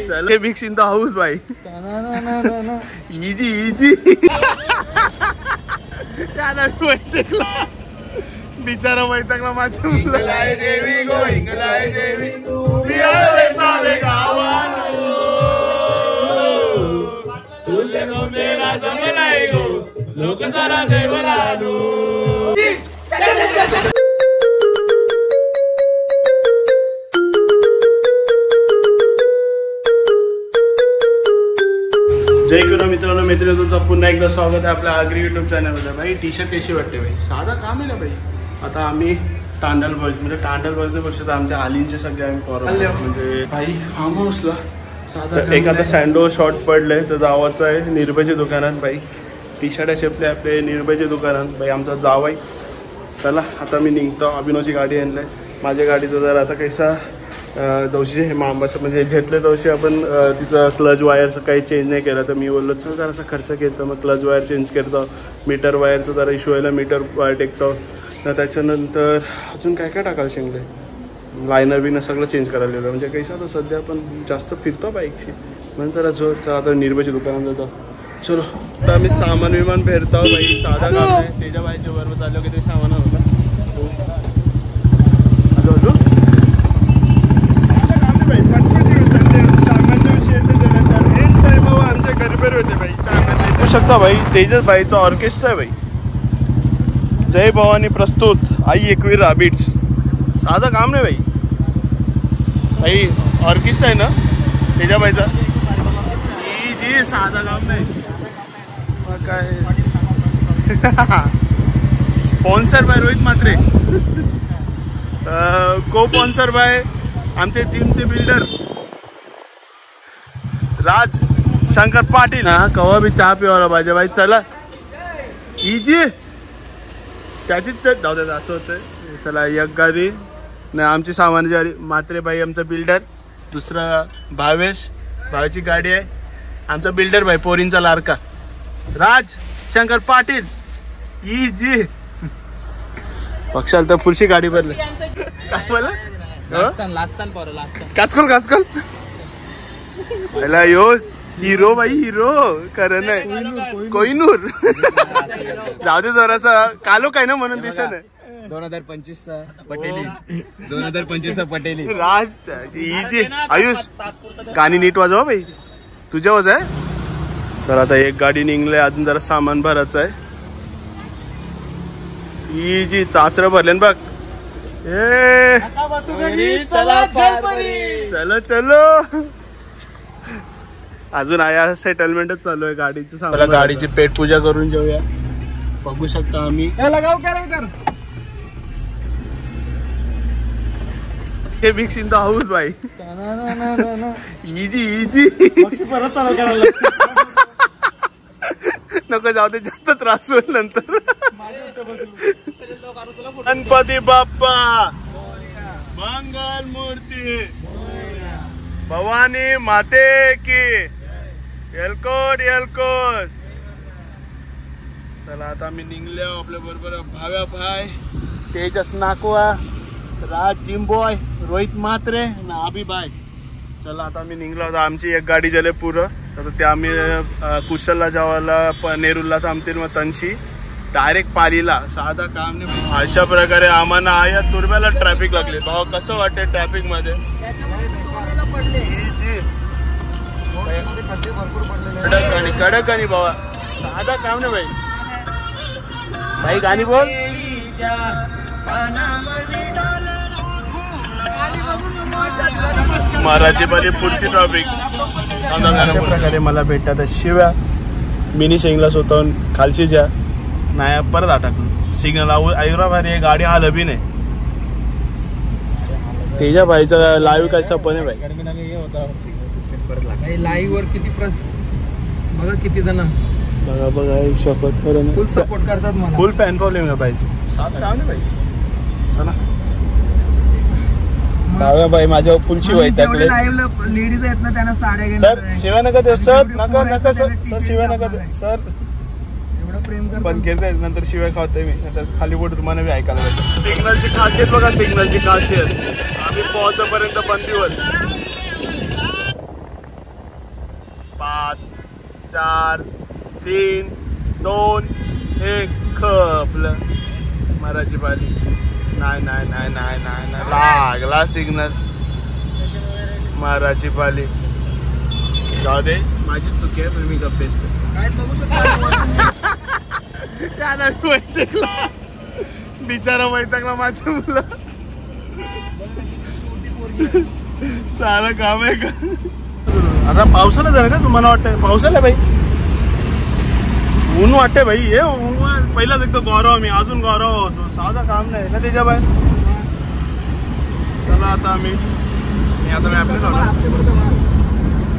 चल mix in the house भाई. Easy easy. बिचारा वैतागला माझ्या मुलाला. देवी गो इंगलाय देवी तुम्ही आले सावे गावाला. तुझे नो मेरा जमलाय गो लोक सारा देवरानो. जय गुरु मित्रांनो, मित्रांनो तुमचं पुन्हा एकदा स्वागत आहे आपल्या आगरी यूट्यूब चॅनलमध्ये. भाई टी शर्ट कशी वाटते भाई? साधा काम आहे ना भाई. आता आम्ही तांडल बॉईज म्हणजे तांडल बॉईज वर्षात आमच्या आलींचे सगळे आम्ही पोरं म्हणजे भाई फार्म हाऊसला साधा एखादा सँडो शॉर्ट पडले तर जावाचं आहे निर्भयच्या दुकानात. भाई टी शर्ट चपले आपले निर्भयच्या दुकानात. भाई आमचा जावाई. चला आता मी निघतो. अभिनवची गाडी आणली आहे. माझ्या गाडीचं जर आता कैसा दिवशी हे मांबाचं म्हणजे घेतले दिवशी आपण तिचं क्लच वायरचं काही चेंज नाही केलं तर मी बोललो चल जरासा खर्च केला. मग क्लच वायर चेंज करतो. मीटर वायरचं जरा इश्यू व्हायला मीटर वायर टेकतो. तर त्याच्यानंतर अजून काय काय टाकायला शिंगले लायनर बिनर सगळं चेंज करायला गेलं. म्हणजे कैसा आता सध्या आपण जास्त फिरतो बाईकशी म्हणून जरा जोर. चला आता निर्भयच्या दुकानात जातो. चलो आता आम्ही सामान विमान फिरतो बाई. साधा काम आहे. त्याच्या बाईच्या बरोबर चाललो की ते सामान होता. बघू शकता भाई तेजस भाईचा ऑर्केस्ट्रा आहे भाई. जय भवानी प्रस्तुत आई एकवीर राबिट्स. साधा काम नाही भाई. भाई ऑर्केस्ट्रा आहे ना तेजा भाईचा. जी साधा काम नाही काय. Sponsor by Rohit Mhatre. को स्पॉन्सर बाय आमचे जिमचे बिल्डर राज शंकर पाटील. हा कवा बी चहा पिवायला पाहिजे भाई. चला इजी त्याचीच जाऊ द्या असं होतं. चला एक गाडी नाही आमची सामानाची गाडी. म्हात्रे भाई आमचा बिल्डर. दुसरा भावेश भावेची गाडी आहे. आमचा बिल्डर भाई पोरींचा लाडका राज शंकर पाटील. इजी पक्षाला तर पुढची गाडी भरली. काय बोला काचकोल काचकोल पहिला यो हिरो भाई हिरो करण आहे कोहिनूर. जाऊ दे जरासा कालो काय ना म्हणून दिसत नाही. 2025 पटेली 2025 पटेली राज इजी. आयुष गाणी नीट वाजवा भाई तुझ्या वाज आहे. तर आता एक गाडी निघले. अजून जरा सामान भरायचं आहे. इजी चाचरा भरले बघ. ए चलो चलो अजून आया सेटलमेंटच चालू आहे गाडीचं सामान. गाडीची पेट पूजा करून जाऊया. बघू शकता आम्ही हे मिक्स इन द हाऊस भाई. Easy easy. नको जाऊ दे जास्त त्रास होईल नंतर. गणपती बाप्पा मंगल मूर्ती भवानी माते की एलकोट एलकोट. चला आता आम्ही निघलो. आपल्या बरोबर भाव्या भाई तेजस नाकवा राज जिमबॉय रोहित म्हात्रे आभी भाई. चला आता आम्ही निघलो. आता आमची एक गाडी झाली पुरं. तर ते आम्ही कुशलला जावायला नेरूरला थांबतील मग तनशी डायरेक्ट पालीला. साधा काम नाही. अशा प्रकारे आम्हाला आया तुरब्याला ट्रॅफिक लागले. भाऊ कसं वाटते ट्रॅफिक मध्ये? कडक आणि बाबा साधा काम नाही भाई. भाई गाणी बोल. महाराजी पाली पुढची ट्रॅफिक. अशा प्रकारे मला भेटतात शिव्या. मिनी सिग्नल स्वतःहून खालशी ज्या नाही परत अटकलो. सिग्नल आयुरा भारी गाडी आलं बी नाही. तेजा भाईचा लाईव्ह कसा पण आहे भाई. लाईव्ह वर किती बघा किती जण बघा बघा शपथ फुल सपोर्ट करतात मला. फुल फॅन फॉलोइंग आहे पाहिजे. साधं काम नाही भाई. चला भाव्या भाई माझ्या फुलची वैतागले. लाईव्ह लेडीज आहेत ना त्यांना साड्या घेऊन. सर शिव्या नका देऊ सर. नका नका सर. सर शिव्या नका देऊ सर. प्रेम कर पण केलं नंतर शिवाय खावतोय मी. नंतर खाली बोट तुम्हाला बी ऐकायला भेटतं. सिग्नलची खासियत बघा. सिग्नलची खासियत आम्ही वाजेपर्यंत बंदीवर. 5 4 3 2 1 खपलं. माराची पाली. नाही नाही नाही नाही नाही नाही लागला सिग्नल. माराची पाली. जाऊ दे माझी चुकी आहे पण मी गप्प असते. काय बघू शकतो त्याला वैतागला बिचारा वैतागला माझं मुलं. सारं काम आहे का आता पावसाला झालं का तुम्हाला वाटतंय पावसाला बाई ऊन वाटतंय भाई हे ऊन पहिलाच एकदा गौरव मी अजून गौरव होतो साधा काम नाही ना त्याच्या बाय. चला आता मी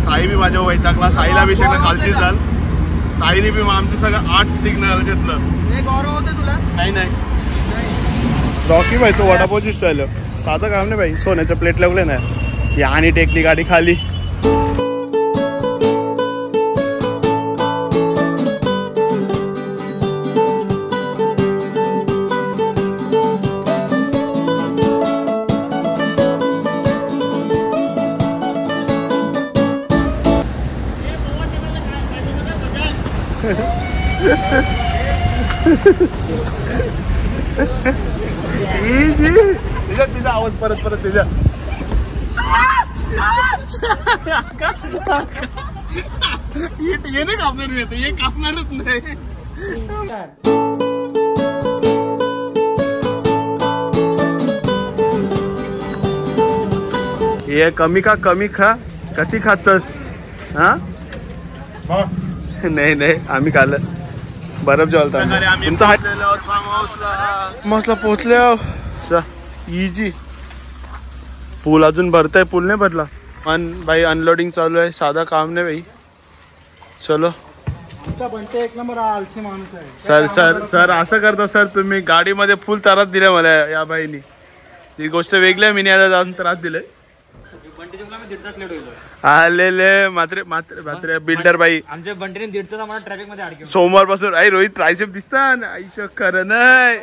साई बी माझ्या वैतागला. साईला अभिषेकला कालशी झाल. साईने बी आमचं सगळं 8 सिग्नल घेतलं. गौरव होते तुला नाही नाही रॉकी व्हायचं वडापावची स्टाईल साधं काम नाही बाई. सोन्याच्या प्लेट लागले नाही या आणि टेकली गाडी खाली. तिचा आवाज परत परत तिचा ये नाही कापणार मी आता हे कापणारच नाही. हे कमी का कमी खा कशी खातस हा नाही नाही आम्ही काल बरफ जेवलता तुमचा मस्त पोहोचले. इजी पूल अजून भरताय पूल नाही भरला पण भाई अनलोडिंग चालू आहे साधा काम नाही भाई. चलो बनते एक नंबर आलशी माणूस आहे. सर सर सर असं करता सर तुम्ही गाडीमध्ये फुल त्रास दिला मला या बाईनी. ती गोष्ट वेगळी आहे मी याला जाऊन त्रास दिलाय. आलेले मात्र मात्र मात्र बिल्डर बाई आमच्या बंटीने 1.5 तास आम्हाला ट्रॅफिक मध्ये अडकवलं. सोमवार पासून आई रोहित ट्रायसेप दिसता आईश खरं नाही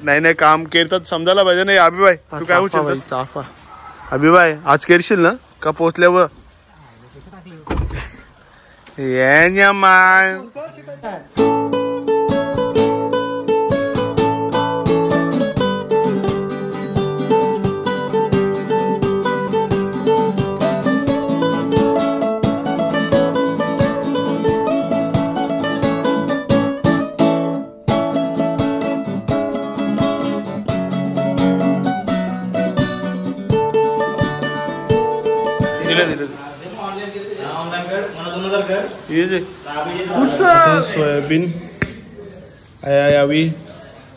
नाही नाही काम करतात समजायला पाहिजे नाही. अभिभाई तू काय होशील चाफा अभिभाई आज करशील ना का पोचल्यावर ये मान सोयाबीन यावी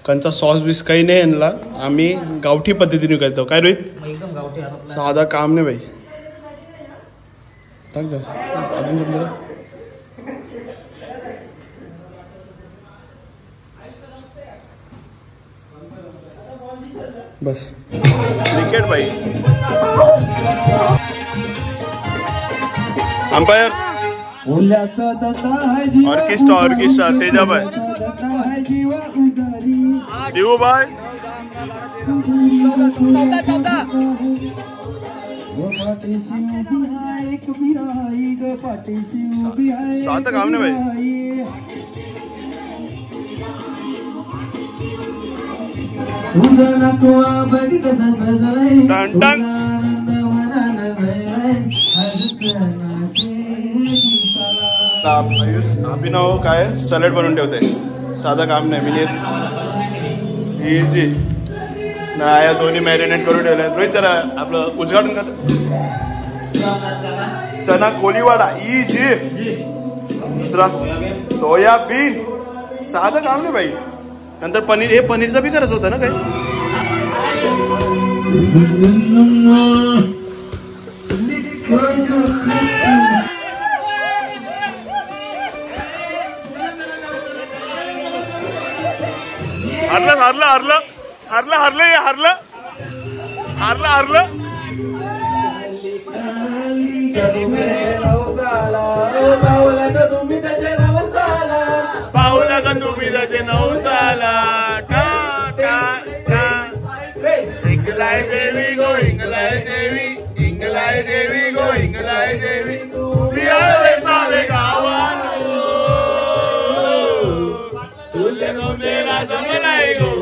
कंचा सॉस बीस काही नाही आणला. आम्ही गावठी पद्धतीने करतो काय रोहित साधा काम नाही भाई. टाक जा अजून जमलं बस क्रिकेट भाई. अंपायर ऑर्केस्ट्रा ऑर्केस्ट्रा तेजा भाई देऊ भाई सात काम नाही भाई. टन टन अभिनव काय सॅलड बनवून ठेवते साधा काम नाही. मी इझी नाही या दोन्ही मॅरिनेट करून ठेवले. रोहित जरा आपलं उद्घाटन कर. चना कोलीवाडा इझी. दुसरा सोयाबीन साधं काम नाही भाई. नंतर पनीर हे पनीरचं बी करायचं होतं ना काही. हरलं हरलं हरलं हरलं हरलं हे हरलं हरलं हरलं पाहुला का तुम्ही त्याचे नवसाला टा टा टा एक लाय देवी गो हिंगलाय देवी, हिंगलाय देवी गो हिंगलाय देवी, उभी आहे सावे गावाला तुझे गोंदेला जमलाय गो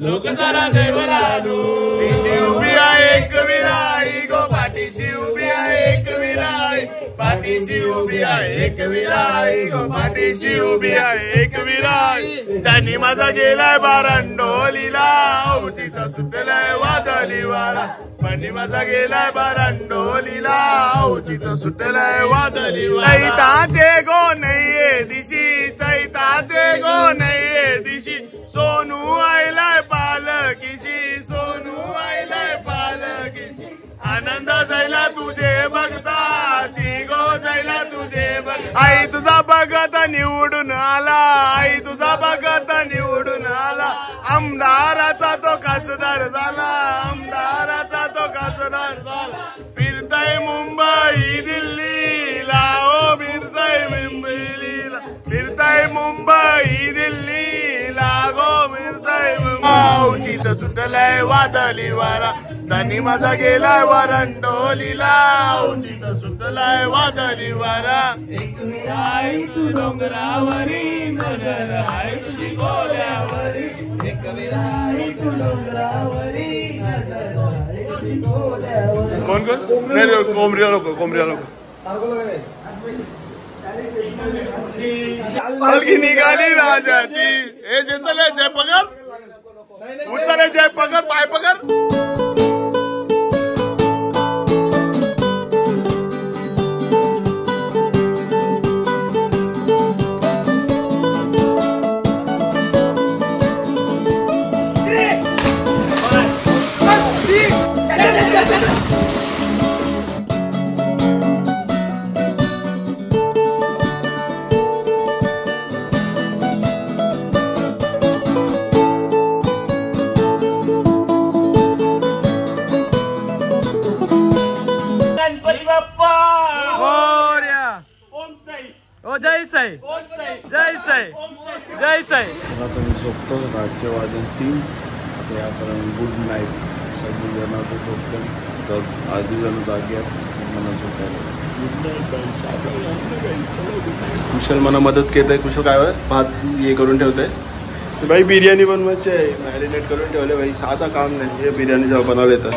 लोक सारा देवरानू. पाठीशी उभी आहे एक विराई गो, पाठीशी उभी आहे एक विराई, पाठीशी उभी आहे एक विराई गो, पाठीशी उभी आहे एक विराई. त्यांनी माझा गेलाय बारांडोलीला, औचित सुटलाय वादळी वारा. त्यांनी माझा गेलाय बारांडोलीला, औचित सुटलाय वादळी वारा. चैताचे गो नाहीये दिशी, चैताचे गो नाहीये दिशी, सोनू आयलाय पालकीशी, सोनू आयलाय पालकीशी. आनंद जायला तुझे बघता, गो जायला तुझे बघ. आई तुझा बघत निवडून आला, आई तुझा बघत निवडून आला. आमदाराचा तो खासदार झाला, आमदाराचा तो खासदार झाला. फिरताय मुंबई दिल्लीला, ओ फिरताय मुंबईला, फिरताय मुंबई दिल्लीला गो, फिरताय औचित सुटलाय वादळी वारा. त्यांनी माझा गेलाय वरंडोलीला, औचित सुटलाय वादळी वारा. एक विराई तू डोंगरावरी, नजर आहे तुझी गोल्यावरी. एक विराई तू डोंगरावरी, नजर आहे तुझी गोल्यावरी. कोण कोण नाही कोंबड्या लोक, कोंबड्या लोक. पालखी निघाली राजाची, हे जे चले जय पगार, उचले जय पगार, पाय पगार. जय साई, जय साई, जय साई. आता मी झोपतो. रातचे वाजून 3. आता यापर्यंत गुड नाईट. सगळी जण आता झोपले, तर आधी जण जागे आहेत मला झोपायला. Good night. कुशल मला मदत केली आहे. कुशल काय भात हे करून ठेवते भाई. बिर्याणी बनवायची आहे, मॅरिनेट करून ठेवले भाई. साधा काम नाही हे बिर्याणी जेव्हा बनवले तर.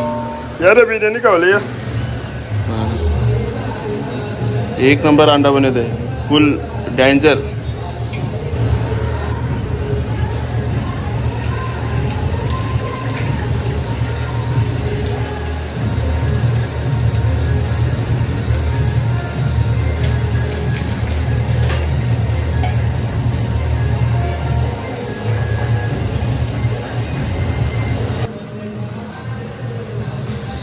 यार बिर्याणी खावली या, एक नंबर अंडा बनवते, फुल डेंजर.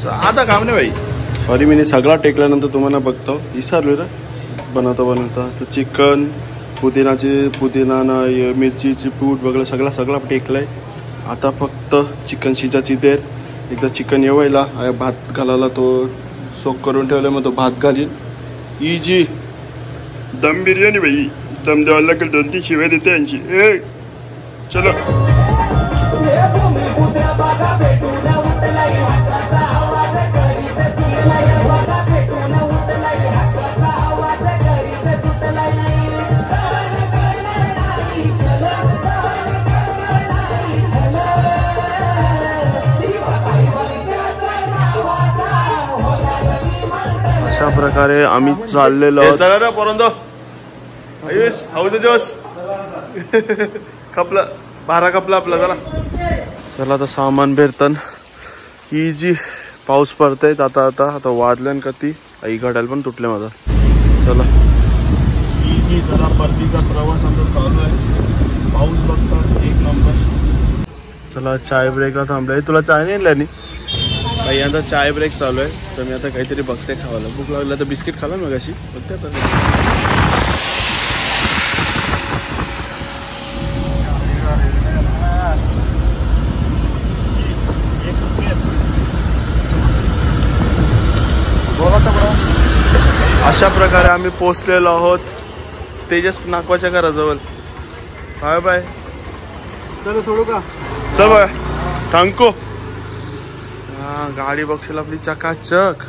साधा काम नाही भाई. सॉरी मी सगळा टेकल्यानंतर तुम्हाला बघतो. विसरलो रे बनवता बनवता. तर चिकन, पुदिना मिरचीची पूड वगैरे सगळा टेकलाय. आता फक्त चिकन शिजायची देर. एकदा चिकन येवायला भात घालायला तो सोक करून ठेवला, मग तो भात घालीन. इजी दम बिर्याणी भाई. दम द्यायला लागेल, 2-3 शिव्या देते यांची. ए चलो. अशा प्रकारे आम्ही चाललेलो. चला रे पोरांनो, आयुष हाऊ जोश खपलं 12 कपला आपला. चला चला आता सामान भेटतं. इजी पाऊस पडतंय. आता वाजल्यान का ती आई घडायला पण तुटले माझा. चला इजी. चला परतीचा प्रवास आमचा चालू आहे. पाऊस बघतात एक नंबर. चला चाय ब्रेकला थांबलाय. तुला चाय नाही आणला भाई. आता चाय ब्रेक चालू आहे, तर मी आता काहीतरी बघते खावायला. भूक लागला तर बिस्किट खाला मग अशी बघते आता. अशा प्रकारे आम्ही पोचलेलो आहोत तेजस नाकवाच्या घराजवळ. Bye bye. चलो सोडू का? चल बाय. थँक्यू. हा गाडी बघशील आपली चकाचक.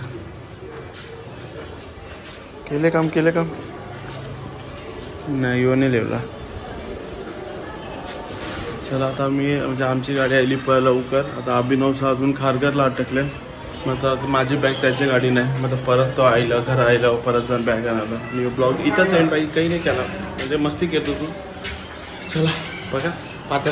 केले काम नाही यो नाही लिवला. चला आता मी म्हणजे आमची गाडी आली लवकर. आता अभिनव अजून खारघरला अटकले. मग आता माझी बॅग त्याची गाडी नाही. मग परत तो आईला घर आईला परत जाऊन बॅग आणायला. मी ब्लॉग इथंच एंड बाई काही नाही केला म्हणजे मस्ती करतो तू. चला बघा पातळ